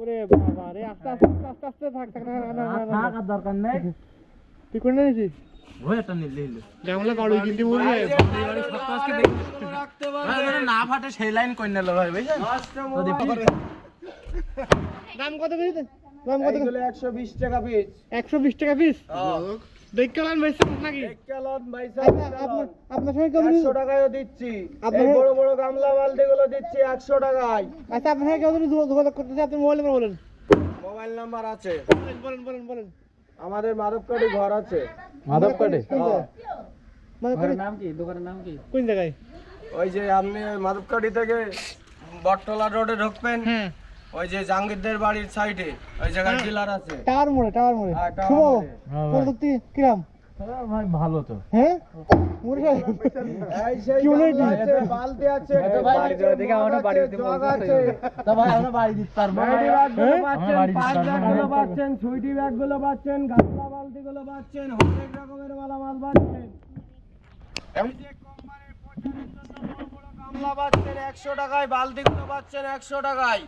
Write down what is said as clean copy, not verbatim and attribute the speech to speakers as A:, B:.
A: ওরে বাবা রে, আস্তে আস্তে আস্তে আস্তে থাক থাক, না না না না
B: থাক আর দরকার নেই।
A: তুই কোন নিয়েছিস?
B: ভয়টা নিলে হলো
A: গামলা বাড়ি কিনতে বলি
B: বাড়ি সব আজকে দেখি রাখতে পারবে ভাই, মানে না ফাটে সেই লাইন কই নিল ভাই, বুঝছেন?
A: দাম কত কইতে? দাম কত?
C: এগুলো 120 টাকা পিস।
A: 120 টাকা পিস। দেখলাম ভাই নাকি?
C: কেলন ভাই
A: আপনার সঙ্গে কেউ
C: 100 টাকায়ও দিচ্ছি।
A: আপনার-
C: এই বড় বড় গামলা বালতিগুলো দিচ্ছি 100 টাকায়।
A: আচ্ছা, আপনার সঙ্গে কেউ যদি যোগাযোগ করতে চায়, আপনি মোবাইল নাম্বার বলেন।
C: মোবাইল নাম্বার আছে।
A: বলেন বলেন বলেন।
C: আমাদের মাধবকাঠি ঘর আছে।
B: মাধবকাঠি?
A: মাধবকাঠি
B: নাম কি? দোকানের নাম কি?
A: কোন জায়গায়?
C: ওই যে আপনি মাধবকাঠি থেকে বটতলা রোডে ঢুকবেন,
A: হ্যাঁ,
C: ওই যে জাহাঙ্গীরদের বাড়ির সাইডে ওই জায়গায় ডিলার আছে।
A: টাওয়ার মোড়ে, টাওয়ার মোড়ে।
C: হ্যাঁ, টাওয়ার
A: শুভ
C: মোড়ে।
A: প্রযুক্তি কিরাম?
B: ভাই ভালো তো।
A: হ্যাঁ, মোড়ে সাহেব।
C: এই সেই
A: কি বলে
C: গামলা
A: এটা?
C: আছে, বালতি আছে,
B: এটা ভাই
C: বাড়ি
B: বাড়িতে দেখে আমার বাড়িতে
C: জগ
B: বলতে
C: আছে।
B: তা ভাই আমরা বাড়ি দিতে পারবো না।
C: ব্যাগি ব্যাগগুলো
A: হ্যাঁ?
C: পাচ্ছেন,
B: আমার বাড়ি
C: পাঁচ
B: দিতে পারবো
C: ব্যাগগুলো
B: না।
C: পাচ্ছেন, সুইটি ব্যাগগুলো পাচ্ছেন, গামলা বালতিগুলো পাচ্ছেন, অনেক রকমের মালামাল পাচ্ছেন। এই যে কোম্পানির প্রচারের জন্য বড় বড় গামলা পাচ্ছেন 100 টাকায়, বালতিগুলো পাচ্ছেন 100 টাকায়।